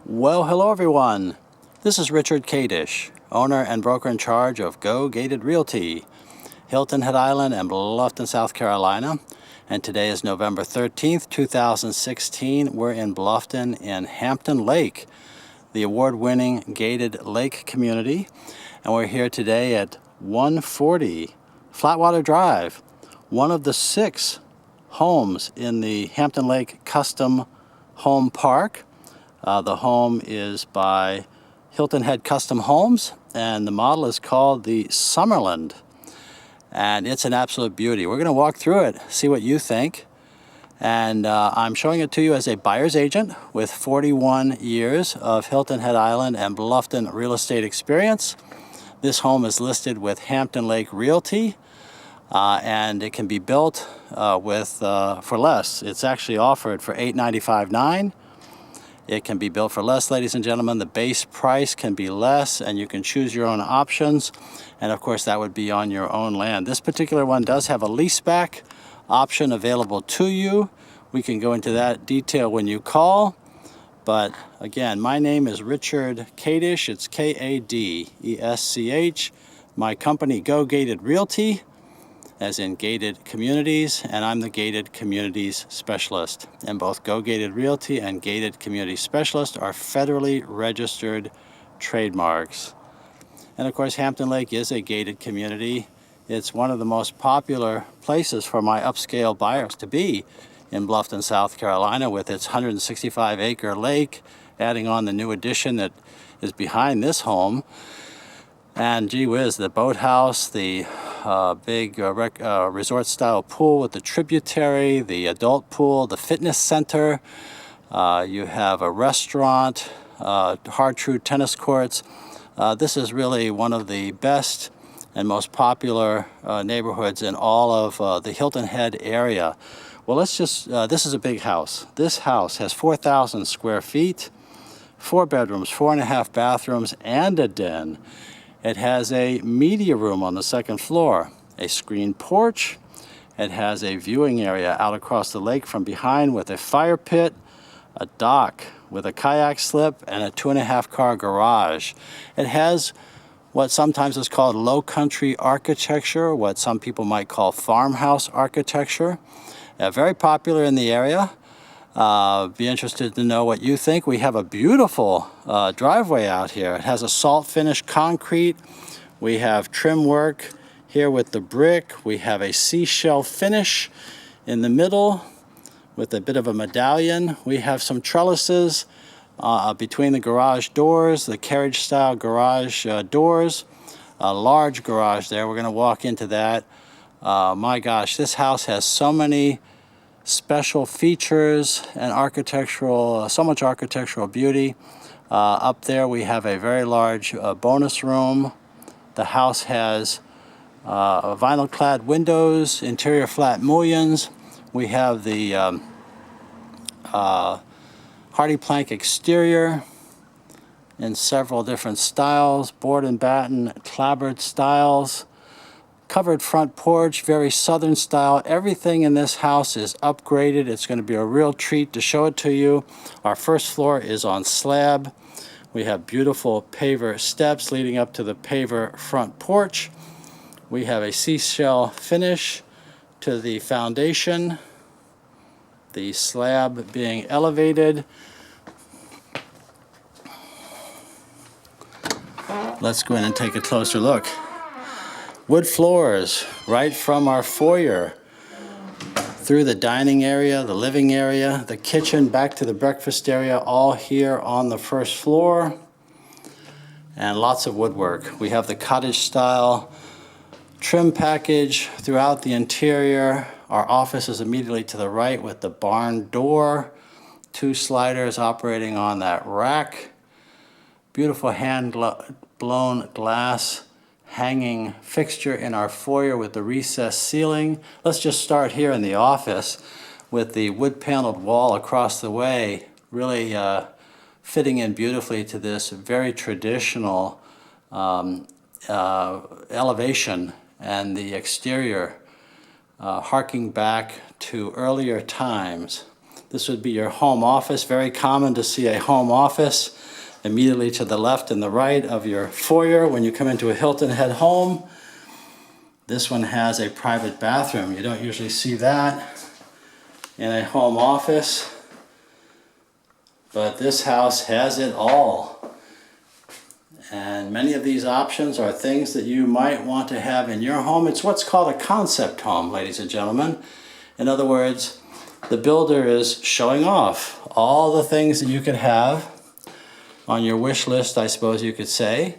Well, hello everyone. This is Richard Kadish, owner and broker in charge of Go Gated Realty, Hilton Head Island and Bluffton, South Carolina. And today is November 13th, 2016. We're in Bluffton in Hampton Lake, the award-winning gated lake community. And we're here today at 140 Flatwater Drive, one of the 6 homes in the Hampton Lake Custom Home Park. The home is by Hilton Head Custom Homes, and the model is called the Summerland. And it's an absolute beauty. We're going to walk through it, see what you think. And I'm showing it to you as a buyer's agent with 41 years of Hilton Head Island and Bluffton real estate experience. This home is listed with Hampton Lake Realty, and it can be built for less. It's actually offered for $895,900. It can be built for less, ladies and gentlemen. The base price can be less, and you can choose your own options. And of course, that would be on your own land. This particular one does have a leaseback option available to you. We can go into that detail when you call. But again, my name is Richard Kadish. It's Kadesch. My company, Go Gated Realty, as in gated communities, and I'm the gated communities specialist. And both Go Gated Realty and gated community specialist are federally registered trademarks. And of course, Hampton Lake is a gated community. It's one of the most popular places for my upscale buyers to be in Bluffton, South Carolina, with its 165-acre lake, adding on the new addition that is behind this home. And gee whiz, the boathouse, the big resort-style pool with the tributary, the adult pool, the fitness center. You have a restaurant, hard true tennis courts. This is really one of the best and most popular neighborhoods in all of the Hilton Head area. Well, this is a big house. This house has 4,000 square feet, 4 bedrooms, 4.5 bathrooms, and a den. It has a media room on the second floor, a screened porch. It has a viewing area out across the lake from behind with a fire pit, a dock with a kayak slip, and a 2.5-car garage. It has what sometimes is called low country architecture, what some people might call farmhouse architecture. Very popular in the area. Be interested to know what you think. We have a beautiful driveway out here. It has a salt finish concrete. We have trim work here with the brick. We have a seashell finish in the middle with a bit of a medallion. We have some trellises between the garage doors, the carriage style garage doors. A large garage there. We're going to walk into that. My gosh, this house has so many special features and so much architectural beauty. Up there we have a very large bonus room. The house has vinyl clad windows, interior flat mullions. We have the hardy plank exterior in several different styles, board and batten, clapboard styles. Covered front porch, very southern style. Everything in this house is upgraded. It's going to be a real treat to show it to you. Our first floor is on slab. We have beautiful paver steps leading up to the paver front porch. We have a seashell finish to the foundation, the slab being elevated. Let's go in and take a closer look. Wood floors right from our foyer through the dining area, the living area, the kitchen, back to the breakfast area, all here on the first floor. And lots of woodwork. We have the cottage style trim package throughout the interior. Our office is immediately to the right with the barn door, 2 sliders operating on that rack. Beautiful hand-blown glass hanging fixture in our foyer with the recessed ceiling. Let's just start here in the office with the wood-paneled wall across the way, really fitting in beautifully to this very traditional elevation, and the exterior harking back to earlier times. This would be your home office. Very common to see a home office immediately to the left and the right of your foyer when you come into a Hilton Head home. This one has a private bathroom. You don't usually see that in a home office, but this house has it all. And many of these options are things that you might want to have in your home. It's what's called a concept home, ladies and gentlemen. In other words, the builder is showing off all the things that you could have on your wish list, I suppose you could say.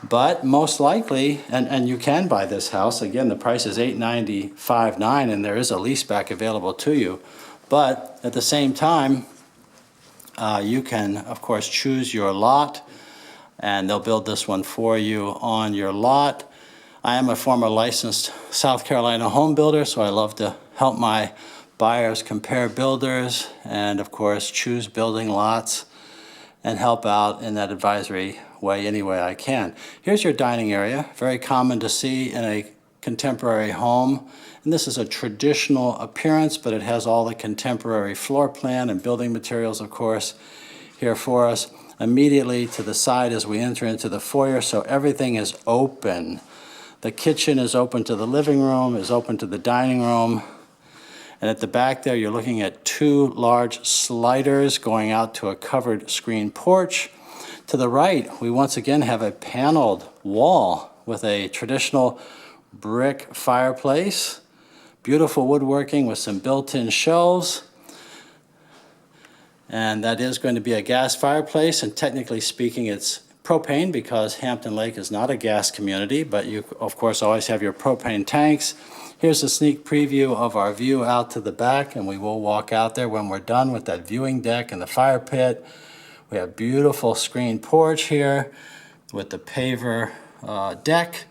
But most likely, and you can buy this house. Again, the price is $895.9, and there is a lease back available to you. But at the same time, you can, of course, choose your lot, and they'll build this one for you on your lot. I am a former licensed South Carolina home builder, so I love to help my buyers compare builders and, of course, choose building lots and help out in that advisory way any way I can. Here's your dining area, very common to see in a contemporary home. And this is a traditional appearance, but it has all the contemporary floor plan and building materials, of course, here for us. Immediately to the side as we enter into the foyer, so everything is open. The kitchen is open to the living room, is open to the dining room. And at the back there, you're looking at two large sliders going out to a covered screen porch. To the right, we once again have a paneled wall with a traditional brick fireplace, beautiful woodworking with some built-in shelves. And that is going to be a gas fireplace, and technically speaking, it's propane because Hampton Lake is not a gas community, but you, of course, always have your propane tanks. Here's a sneak preview of our view out to the back, and we will walk out there when we're done with that viewing deck and the fire pit. We have beautiful screen porch here with the paver deck.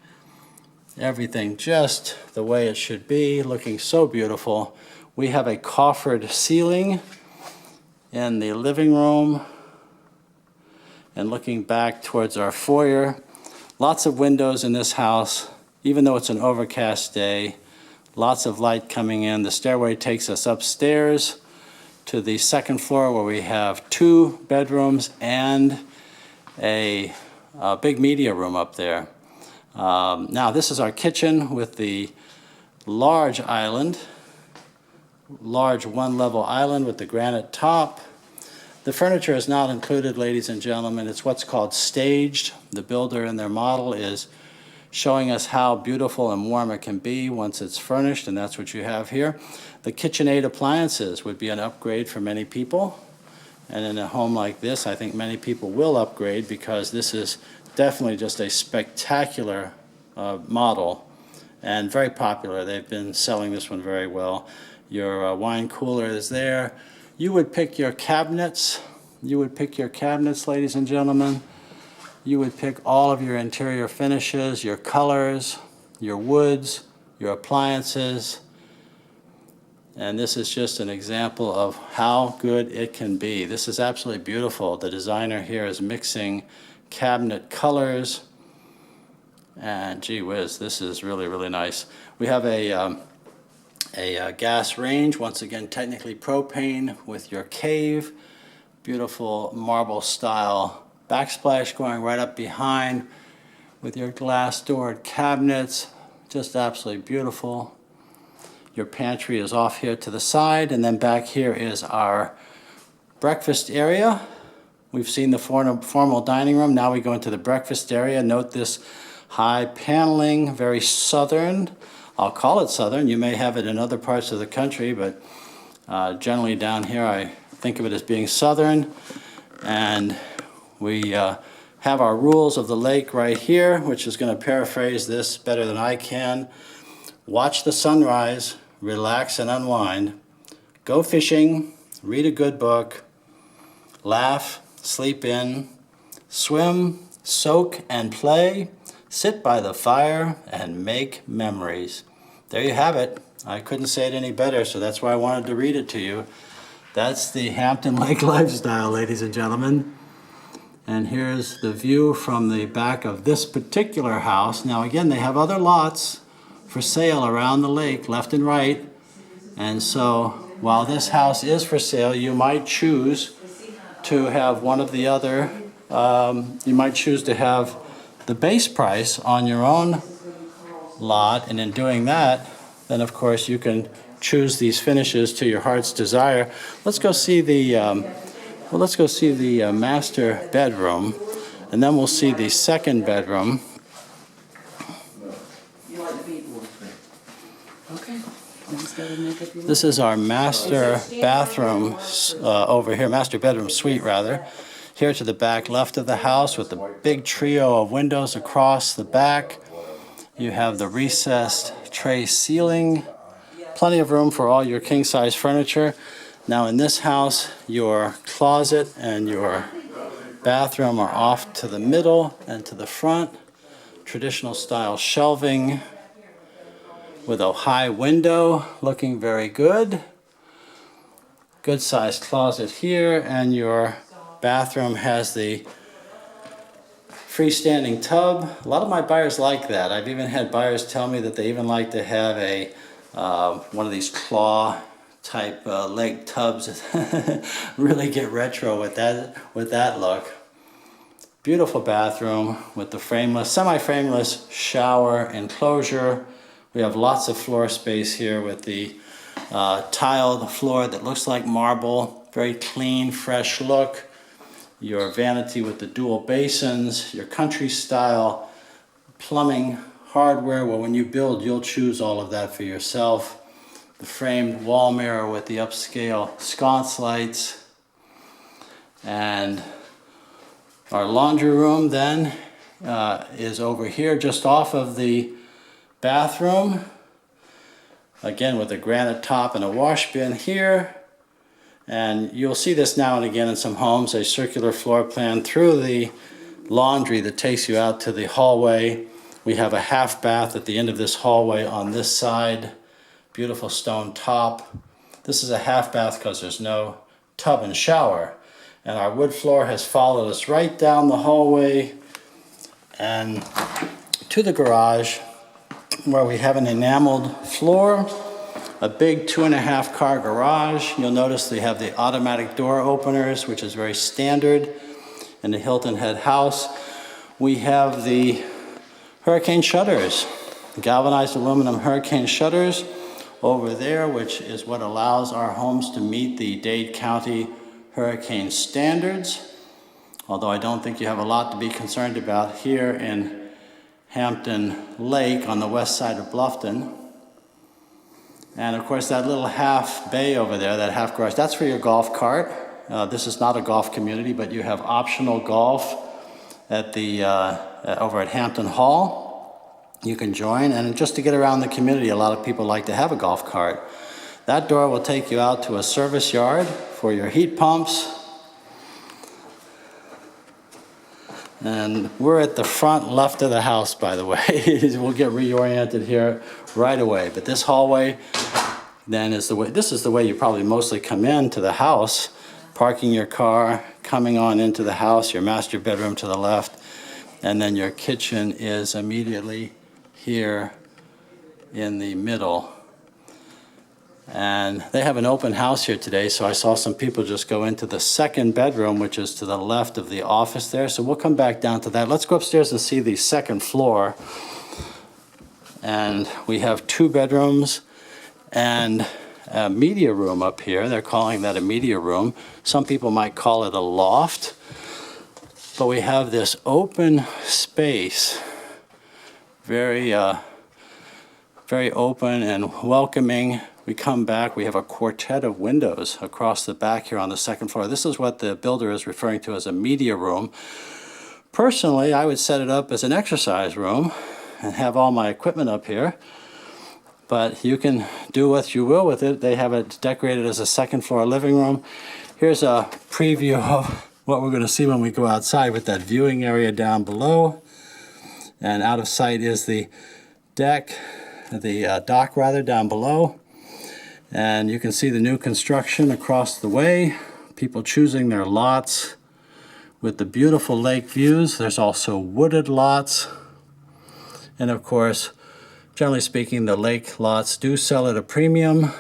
Everything just the way it should be, looking so beautiful. We have a coffered ceiling in the living room and looking back towards our foyer. Lots of windows in this house, even though it's an overcast day. Lots of light coming in. The stairway takes us upstairs to the second floor where we have 2 bedrooms and a big media room up there. Now this is our kitchen with the large island, large one-level island with the granite top. The furniture is not included, ladies and gentlemen. It's what's called staged. The builder in their model is showing us how beautiful and warm it can be once it's furnished, and that's what you have here. The KitchenAid appliances would be an upgrade for many people. And in a home like this, I think many people will upgrade because this is definitely just a spectacular model and very popular. They've been selling this one very well. Your wine cooler is there. You would pick your cabinets. You would pick your cabinets, ladies and gentlemen. You would pick all of your interior finishes, your colors, your woods, your appliances. And this is just an example of how good it can be. This is absolutely beautiful. The designer here is mixing cabinet colors. And gee whiz, this is really, really nice. We have a gas range, once again, technically propane with your cave. Beautiful marble style backsplash going right up behind with your glass doored cabinets. Just absolutely beautiful. Your pantry is off here to the side, and then back here is our breakfast area. We've seen the formal dining room. Now we go into the breakfast area. Note this high paneling, very southern. I'll call it southern. You may have it in other parts of the country, but generally down here I think of it as being southern. And we have our rules of the lake right here, which is going to paraphrase this better than I can. Watch the sunrise, relax and unwind, go fishing, read a good book, laugh, sleep in, swim, soak and play, sit by the fire and make memories. There you have it. I couldn't say it any better, so that's why I wanted to read it to you. That's the Hampton Lake lifestyle, ladies and gentlemen. And here's the view from the back of this particular house. Now again, they have other lots for sale around the lake, left and right. And so while this house is for sale, you might choose to have one of the other, you might choose to have the base price on your own lot, and in doing that, then of course you can choose these finishes to your heart's desire. Let's go see the master bedroom, and then we'll see the second bedroom. This is our master bathroom over here, master bedroom suite rather. Here to the back left of the house with the big trio of windows across the back. You have the recessed tray ceiling, plenty of room for all your king-size furniture. Now in this house, your closet and your bathroom are off to the middle and to the front. Traditional style shelving with a high window, looking very good. Good sized closet here, and your bathroom has the freestanding tub. A lot of my buyers like that. I've even had buyers tell me that they even like to have a one of these claw type leg tubs. Really get retro with that look. Beautiful bathroom with the frameless, semi-frameless shower enclosure. We have lots of floor space here with the tiled floor that looks like marble. Very clean, fresh look. Your vanity with the dual basins, your country style plumbing hardware. Well, when you build, you'll choose all of that for yourself. The framed wall mirror with the upscale sconce lights. And our laundry room then is over here just off of the bathroom. Again with a granite top and a wash bin here. And you'll see this now and again in some homes, a circular floor plan through the laundry that takes you out to the hallway. We have a half bath at the end of this hallway on this side. Beautiful stone top. This is a half bath because there's no tub and shower. And our wood floor has followed us right down the hallway and to the garage, where we have an enameled floor. A big 2.5 car garage. You'll notice they have the automatic door openers, which is very standard in the Hilton Head house. We have the hurricane shutters, galvanized aluminum hurricane shutters over there, which is what allows our homes to meet the Dade County hurricane standards. Although I don't think you have a lot to be concerned about here in Hampton Lake on the west side of Bluffton. And of course that little half bay over there, that half garage, that's for your golf cart. This is not a golf community, but you have optional golf at the over at Hampton Hall. You can join, and just to get around the community, a lot of people like to have a golf cart. That door will take you out to a service yard for your heat pumps. And we're at the front left of the house, by the way. We'll get reoriented here right away. But this hallway then is the way, this is the way you probably mostly come into the house, parking your car, coming on into the house, your master bedroom to the left, and then your kitchen is immediately here in the middle. And they have an open house here today, so I saw some people just go into the second bedroom, which is to the left of the office there. So we'll come back down to that. Let's go upstairs and see the second floor. And we have 2 bedrooms and a media room up here. They're calling that a media room. Some people might call it a loft. But we have this open space, very open and welcoming. We come back, we have a quartet of windows across the back here on the second floor. This is what the builder is referring to as a media room. Personally, I would set it up as an exercise room and have all my equipment up here. But you can do what you will with it. They have it decorated as a second floor living room. Here's a preview of what we're going to see when we go outside with that viewing area down below. And out of sight is the dock down below. And you can see the new construction across the way, people choosing their lots with the beautiful lake views. There's also wooded lots. And of course, generally speaking, the lake lots do sell at a premium.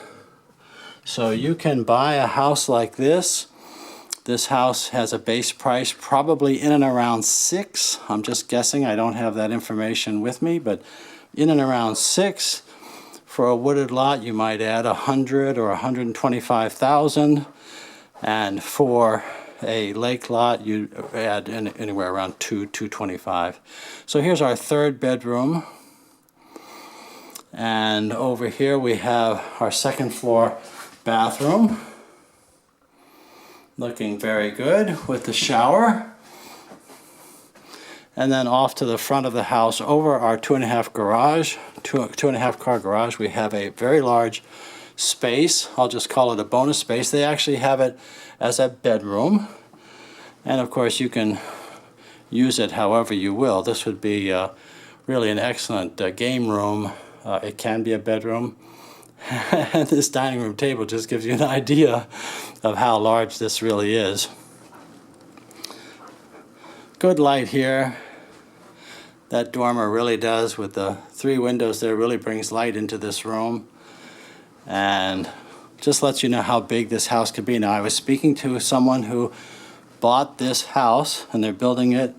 So you can buy a house like this. This house has a base price probably in and around 6. I'm just guessing. I don't have that information with me, but in and around 6. For a wooded lot, you might add 100 or 125,000, and for a lake lot, you add anywhere around 225. So here's our 3rd bedroom, and over here we have our 2nd floor bathroom. Looking very good with the shower. And then off to the front of the house, over our 2.5 garage, 2.5 car garage, we have a very large space. I'll just call it a bonus space. They actually have it as a bedroom. And of course, you can use it however you will. This would be really an excellent game room. It can be a bedroom. And this dining room table just gives you an idea of how large this really is. Good light here. That dormer really does, with the 3 windows there, really brings light into this room. And just lets you know how big this house could be. Now, I was speaking to someone who bought this house, and they're building it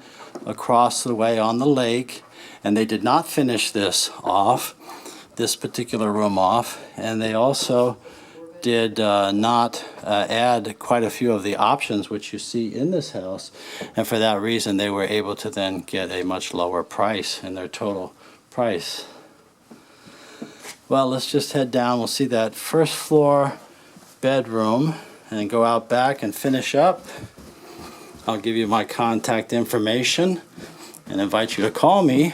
across the way on the lake, and they did not finish this particular room off, and they also did not add quite a few of the options which you see in this house, and for that reason they were able to then get a much lower price in their total price. Well, let's just head down. We'll see that 1st floor bedroom and go out back and finish up. I'll give you my contact information and invite you to call me.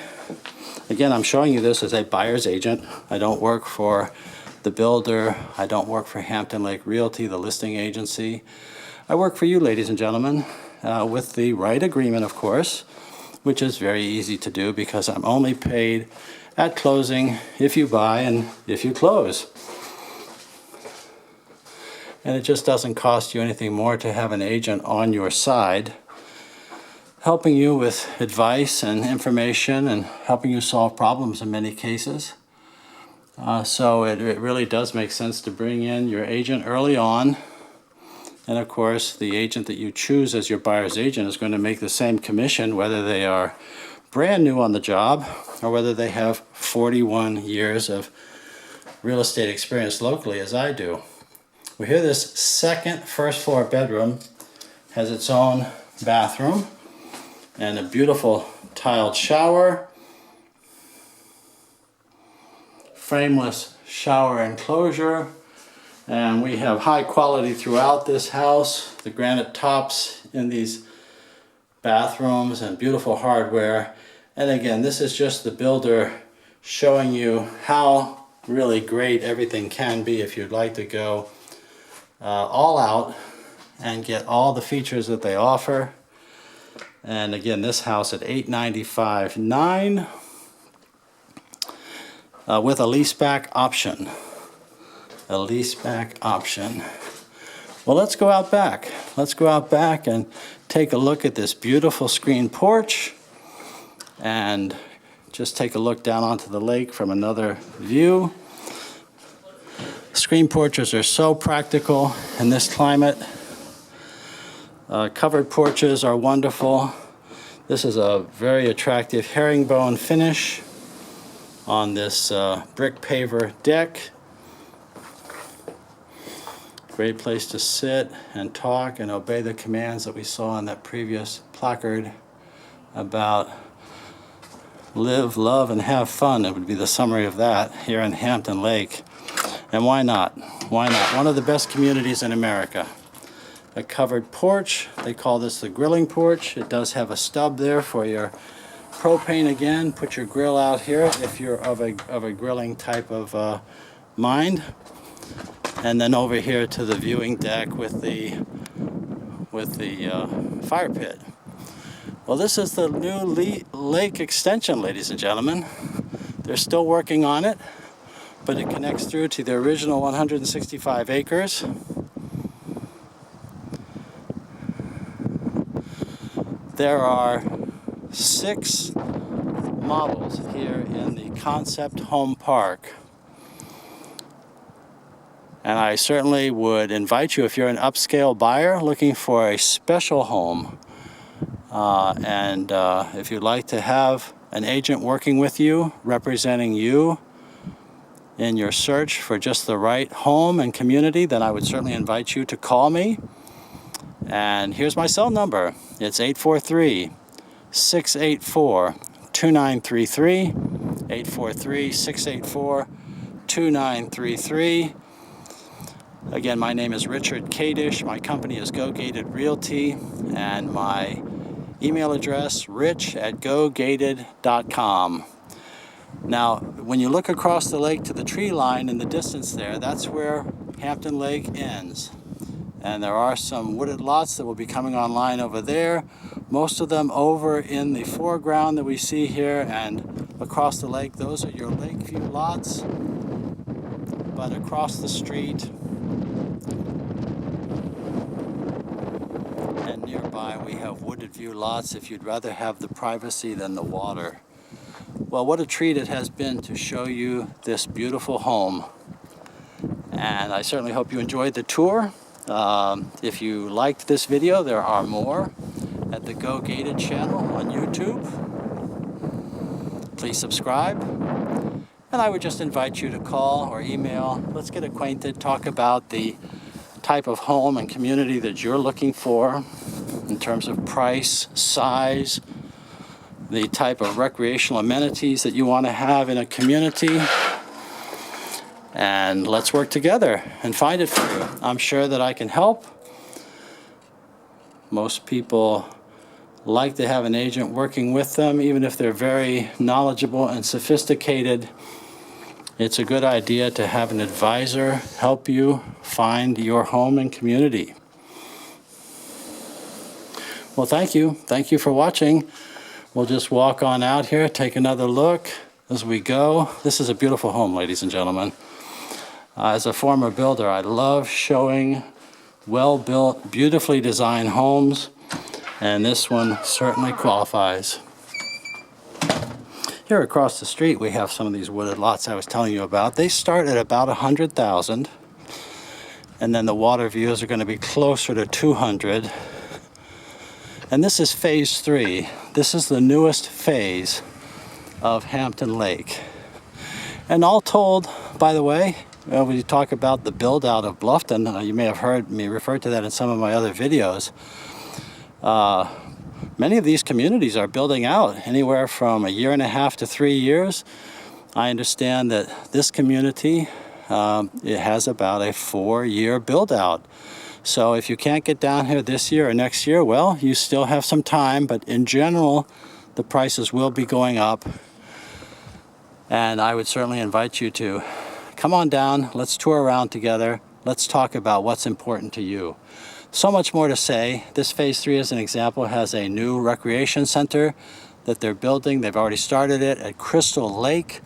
Again, I'm showing you this as a buyer's agent. I don't work for the builder. I don't work for Hampton Lake Realty, the listing agency. I work for you, ladies and gentlemen, with the right agreement, of course, which is very easy to do because I'm only paid at closing if you buy and if you close. And it just doesn't cost you anything more to have an agent on your side, helping you with advice and information and helping you solve problems in many cases. So it really does make sense to bring in your agent early on. And of course, the agent that you choose as your buyer's agent is going to make the same commission whether they are brand new on the job or whether they have 41 years of real estate experience locally, as I do. Well, here this 2nd 1st floor bedroom has its own bathroom and a beautiful tiled shower, frameless shower enclosure, and we have high quality throughout this house. The granite tops in these bathrooms and beautiful hardware. And again, this is just the builder showing you how really great everything can be if you'd like to go all out and get all the features that they offer. And again, this house at $895,900 with a leaseback option. A leaseback option. Well, let's go out back. Let's go out back and take a look at this beautiful screen porch and just take a look down onto the lake from another view. Screen porches are so practical in this climate. Covered porches are wonderful. This is a very attractive herringbone finish on this brick paver deck. Great place to sit and talk and obey the commands that we saw in that previous placard about live, love, and have fun. It would be the summary of that here in Hampton Lake. And why not? Why not? One of the best communities in America. A covered porch. They call this the grilling porch. It does have a stub there for your propane again. Put your grill out here if you're of a grilling type of mind. And then over here to the viewing deck with the fire pit. Well, this is the new lake extension, ladies and gentlemen. They're still working on it, but it connects through to the original 165 acres. There are 6 models here in the Concept Home Park. And I certainly would invite you, if you're an upscale buyer looking for a special home, and if you'd like to have an agent working with you, representing you in your search for just the right home and community, then I would certainly invite you to call me. And here's my cell number. It's 843-684-2933, 843-684-2933. Again, my name is Richard Kadish. My company is Go Gated Realty, and my email address, rich@gogated.com. Now, when you look across the lake to the tree line in the distance there, that's where Hampton Lake ends. And there are some wooded lots that will be coming online over there. Most of them over in the foreground that we see here, and across the lake, those are your Lakeview lots. But across the street and nearby, we have wooded view lots if you'd rather have the privacy than the water. Well, what a treat it has been to show you this beautiful home. And I certainly hope you enjoyed the tour. If you liked this video, there are more at the Go Gated channel on YouTube. Please subscribe. And I would just invite you to call or email. Let's get acquainted, talk about the type of home and community that you're looking for in terms of price, size, the type of recreational amenities that you want to have in a community. And let's work together and find it for you. I'm sure that I can help. Most people like to have an agent working with them, even if they're very knowledgeable and sophisticated. It's a good idea to have an advisor help you find your home and community. Well, thank you. Thank you for watching. We'll just walk on out here, take another look as we go. This is a beautiful home, ladies and gentlemen. As a former builder, I love showing well-built, beautifully designed homes, and this one certainly qualifies. Here across the street, we have some of these wooded lots I was telling you about. They start at about $100,000, and then the water views are going to be closer to $200,000. And this is phase 3. This is the newest phase of Hampton Lake. And all told, by the way, when you talk about the build out of Bluffton, you may have heard me refer to that in some of my other videos. Many of these communities are building out anywhere from 1.5 to 3 years. I understand that this community, it has about a 4-year build out. So if you can't get down here this year or next year, well, you still have some time, but in general, the prices will be going up. And I would certainly invite you to come on down, let's tour around together, let's talk about what's important to you. So much more to say. This phase 3, as an example, has a new recreation center that they're building. They've already started it at Crystal Lake.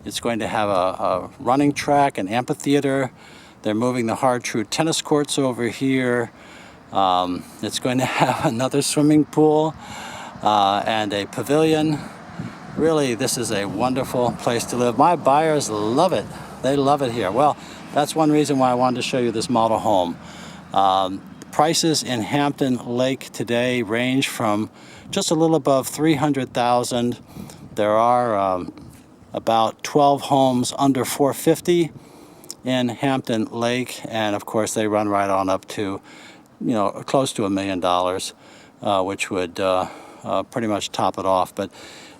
It's going to have a running track, an amphitheater. They're moving the hard true tennis courts over here. It's going to have another swimming pool and a pavilion. Really, this is a wonderful place to live. My buyers love it. They love it here. Well, that's one reason why I wanted to show you this model home. Prices in Hampton Lake today range from just a little above $300,000. There are about 12 homes under $450,000 in Hampton Lake, and of course they run right on up to, close to $1 million, which would pretty much top it off. But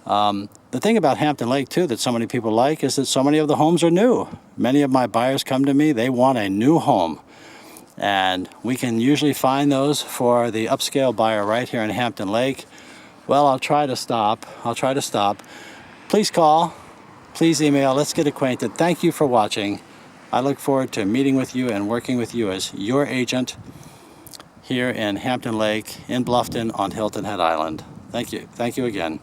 the thing about Hampton Lake too that so many people like is that so many of the homes are new. Many of my buyers come to me, they want a new home, and we can usually find those for the upscale buyer right here in Hampton Lake. Well, I'll try to stop. Please call, please email, let's get acquainted. Thank you for watching. I look forward to meeting with you and working with you as your agent here in Hampton Lake, in Bluffton, on Hilton Head Island. Thank you. Thank you again.